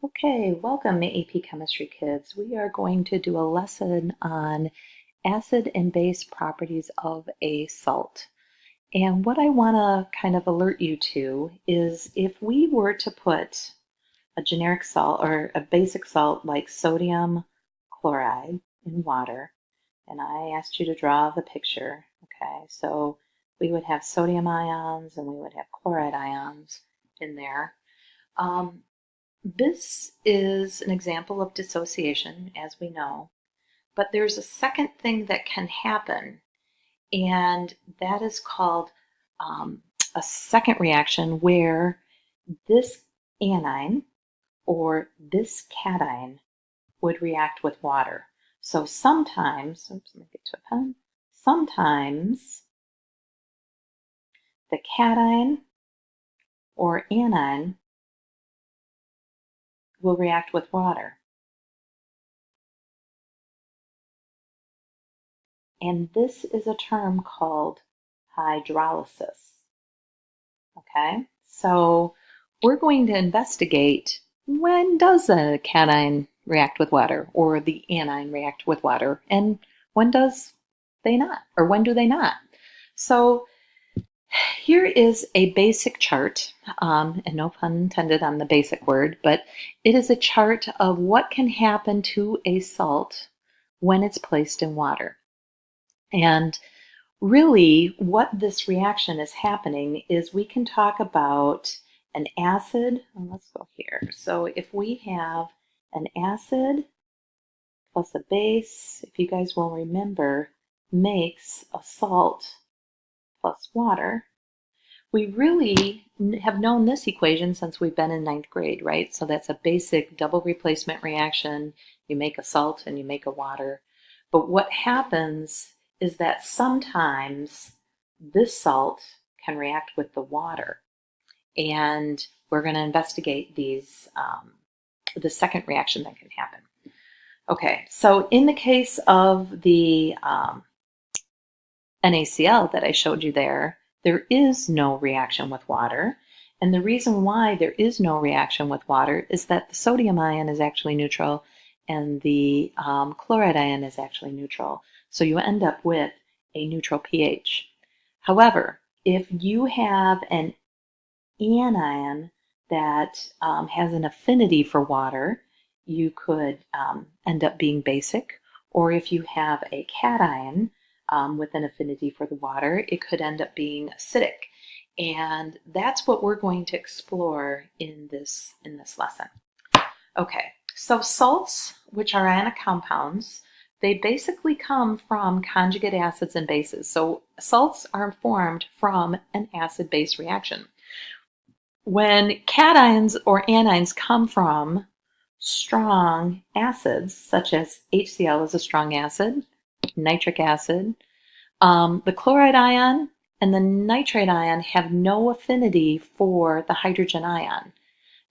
Okay, welcome AP Chemistry kids. We are going to do a lesson on acid and base properties of a salt. And what I want to kind of alert you to is if we were to put a generic salt or a basic salt like sodium chloride in water, and I asked you to draw the picture, okay, so we would have sodium ions and we would have chloride ions in there. This is an example of dissociation, as we know, but there's a second thing that can happen, and that is called a second reaction where this anion or this cation would react with water. So sometimes, oops, let me get to a pen, sometimes the cation or anion will react with water. And this is a term called hydrolysis. Okay, so we're going to investigate when does a cation react with water or the anion react with water, and when does they not, or when do they not? So here is a basic chart, and no pun intended on the basic word, but it is a chart of what can happen to a salt when it's placed in water. And really, what this reaction is happening is we can talk about an acid. Let's go here. So if we have an acid plus a base, if you guys will remember, makes a salt plus water. We really have known this equation since we've been in ninth grade, right? So that's a basic double replacement reaction. You make a salt and you make a water. But what happens is that sometimes this salt can react with the water. And we're going to investigate the second reaction that can happen. Okay, so in the case of the NaCl that I showed you there is no reaction with water. And the reason why there is no reaction with water is that the sodium ion is actually neutral and the chloride ion is actually neutral. So you end up with a neutral pH. However, if you have an anion that has an affinity for water, you could end up being basic. Or if you have a cation with an affinity for the water, it could end up being acidic. And that's what we're going to explore in this lesson. Okay, so salts, which are ionic compounds, they basically come from conjugate acids and bases. So salts are formed from an acid-base reaction. When cations or anions come from strong acids, such as HCl is a strong acid, nitric acid, the chloride ion and the nitrate ion have no affinity for the hydrogen ion,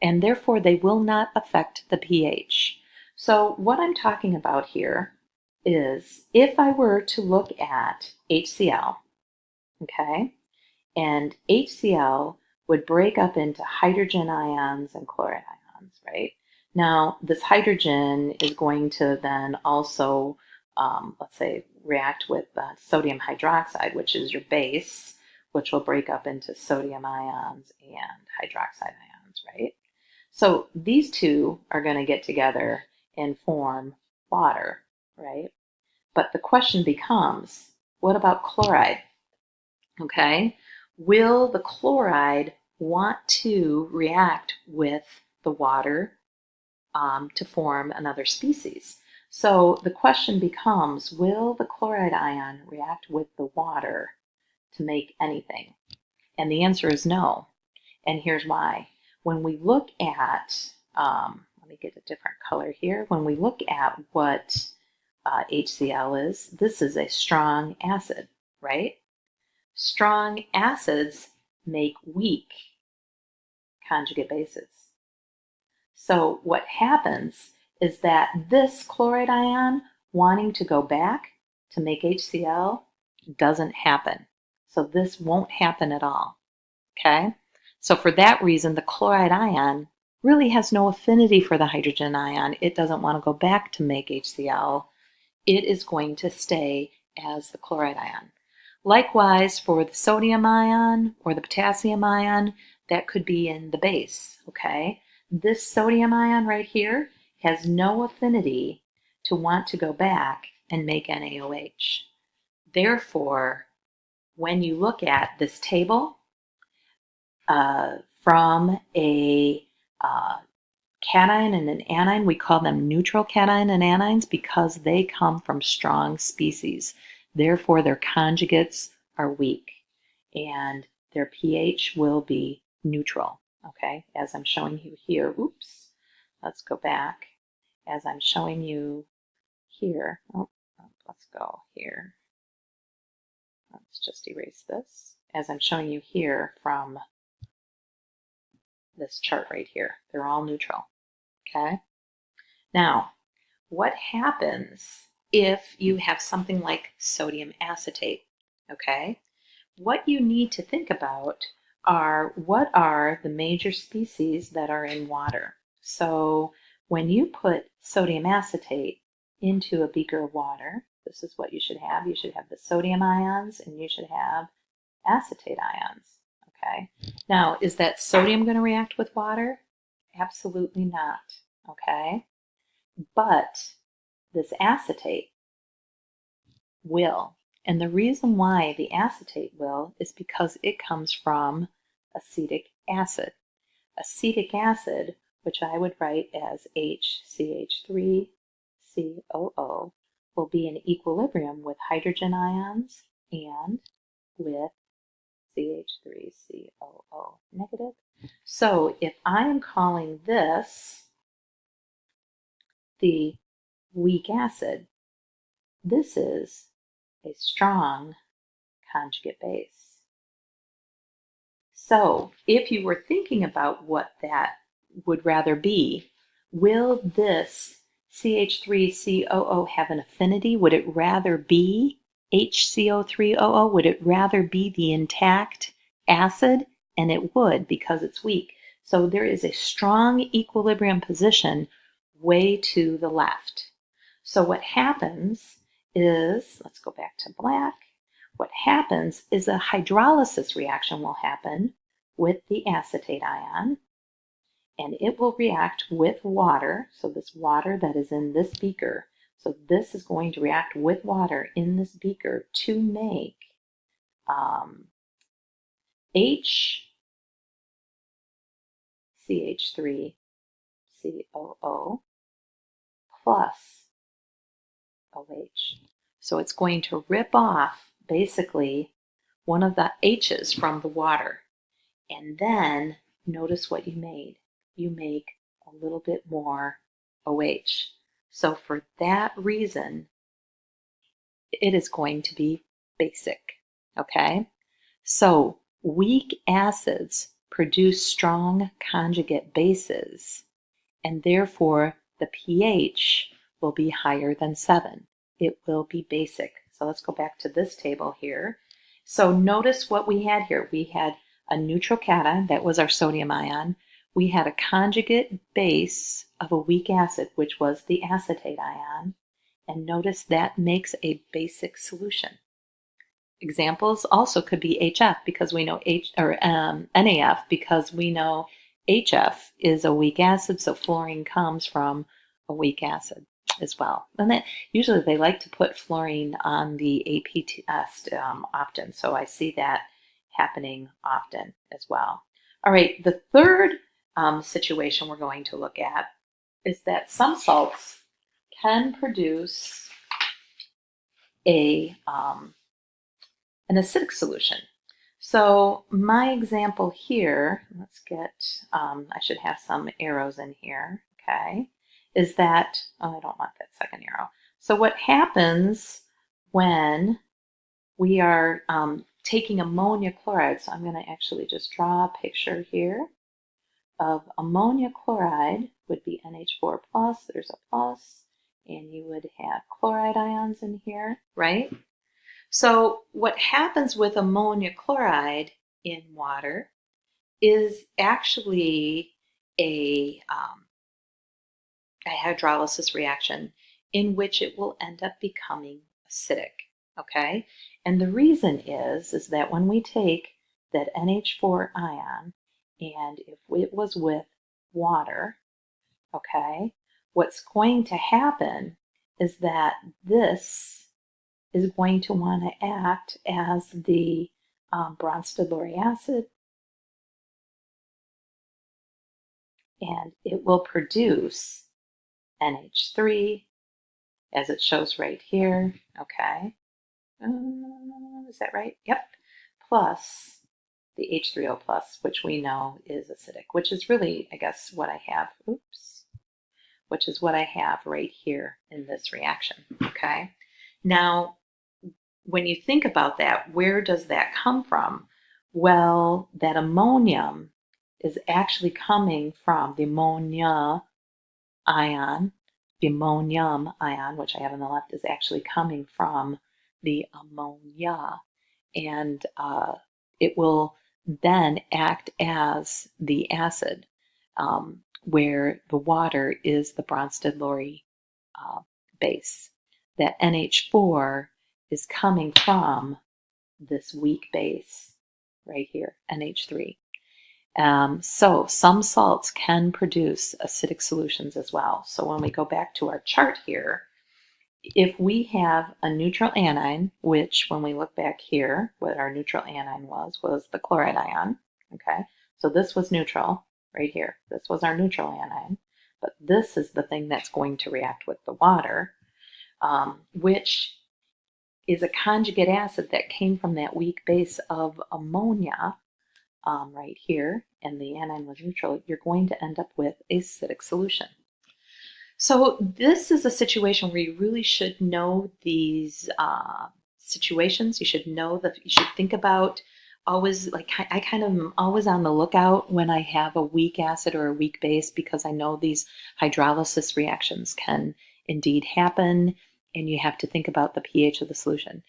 and therefore they will not affect the pH. So what I'm talking about here is if I were to look at HCl, okay, and HCl would break up into hydrogen ions and chloride ions, right? Now, this hydrogen is going to then also, let's say, react with sodium hydroxide, which is your base, which will break up into sodium ions and hydroxide ions, right? So these two are going to get together and form water, right? But the question becomes, what about chloride? Okay, will the chloride want to react with the water to form another species? So the question becomes, will the chloride ion react with the water to make anything? And the answer is no. And here's why. When we look at, let me get a different color here. When we look at what HCl is, this is a strong acid, right? Strong acids make weak conjugate bases. So what happens is that this chloride ion wanting to go back to make HCl doesn't happen. So this won't happen at all. Okay? So for that reason, the chloride ion really has no affinity for the hydrogen ion. It doesn't want to go back to make HCl. It is going to stay as the chloride ion. Likewise, for the sodium ion or the potassium ion, that could be in the base, okay? This sodium ion right here has no affinity to want to go back and make NaOH. Therefore, when you look at this table, from a cation and an anion, we call them neutral cation and anions because they come from strong species. Therefore, their conjugates are weak and their pH will be neutral. Okay, as I'm showing you here. Oops, let's go back. As I'm showing you here. Let's go here. Let's just erase this. As I'm showing you here from this chart right here, they're all neutral. Okay. Now, what happens if you have something like sodium acetate? Okay. What you need to think about are what are the major species that are in water. So when you put sodium acetate into a beaker of water, this is what you should have. You should have the sodium ions and you should have acetate ions. Okay. Now, is that sodium going to react with water? Absolutely not. Okay. But this acetate will. And the reason why the acetate will is because it comes from acetic acid. Acetic acid, which I would write as HCH3COO, will be in equilibrium with hydrogen ions and with CH3COO negative. So if I am calling this the weak acid, this is a strong conjugate base. So if you were thinking about what that would rather be, will this CH3COO have an affinity? Would it rather be HCO3OO? Would it rather be the intact acid? And it would, because it's weak. So there is a strong equilibrium position way to the left. So what happens is, let's go back to black. What happens is a hydrolysis reaction will happen with the acetate ion, and it will react with water. So this water that is in this beaker, so this is going to react with water in this beaker to make HCH3COO plus OH. So it's going to rip off basically one of the H's from the water. And then notice what you made. You make a little bit more OH. So for that reason, it is going to be basic. Okay? So weak acids produce strong conjugate bases, and therefore the pH will be higher than 7. It will be basic. So let's go back to this table here. So notice what we had here. We had a neutral cation, that was our sodium ion. We had a conjugate base of a weak acid, which was the acetate ion. And notice that makes a basic solution. Examples also could be HF because we know NAF because we know HF is a weak acid, so fluorine comes from a weak acid as well. And that usually they like to put fluorine on the AP test often, so I see that happening often as well. All right, the third situation we're going to look at is that some salts can produce an acidic solution. So my example here, let's get, I should have some arrows in here, okay, is that, oh, I don't want that second arrow. So what happens when we are taking ammonia chloride, so I'm going to actually just draw a picture here of ammonia chloride, would be NH4 plus, there's a plus, and you would have chloride ions in here, right? So what happens with ammonia chloride in water is actually a hydrolysis reaction in which it will end up becoming acidic, okay? And the reason is that when we take that NH4 ion and if it was with water, okay, what's going to happen is that this is going to want to act as the bronzed acid, and it will produce NH3 as it shows right here, okay? Is that right? Yep. Plus the H3O plus, which we know is acidic, which is really, I guess, what I have, which is what I have right here in this reaction, okay? Now, when you think about that, where does that come from? Well, that ammonium is actually coming from the ammonia ion. The ammonium ion, which I have on the left, is actually coming from the ammonia. And it will then act as the acid, where the water is the Bronsted-Lowry base. That NH4 is coming from this weak base right here, NH3. So some salts can produce acidic solutions as well. So when we go back to our chart here, if we have a neutral anion, which when we look back here, what our neutral anion was the chloride ion, okay? So this was neutral right here. This was our neutral anion, but this is the thing that's going to react with the water, which is a conjugate acid that came from that weak base of ammonia right here, and the anion was neutral. You're going to end up with an acidic solution. So this is a situation where you really should know these situations. You should know that you should think about always, like I kind of am always on the lookout when I have a weak acid or a weak base, because I know these hydrolysis reactions can indeed happen, and you have to think about the pH of the solution.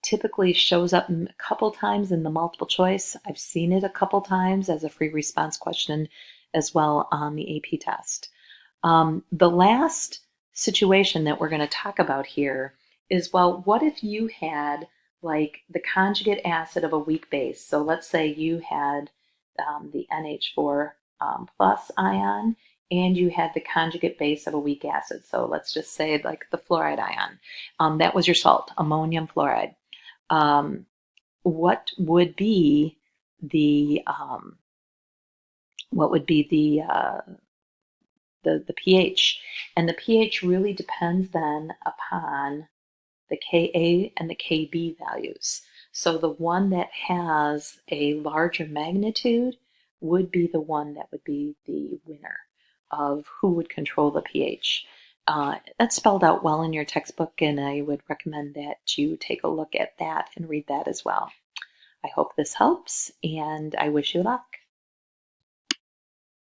Typically shows up a couple times in the multiple choice. I've seen it a couple times as a free response question as well on the AP test. The last situation that we're going to talk about here is, well, what if you had like the conjugate acid of a weak base? So let's say you had the NH4 plus ion, and you had the conjugate base of a weak acid. So let's just say like the fluoride ion. That was your salt, ammonium fluoride. What would be the pH? And the pH really depends then upon the Ka and the Kb values. So the one that has a larger magnitude would be the one that would be the winner of who would control the pH. That's spelled out well in your textbook, and I would recommend that you take a look at that and read that as well. I hope this helps, and I wish you luck.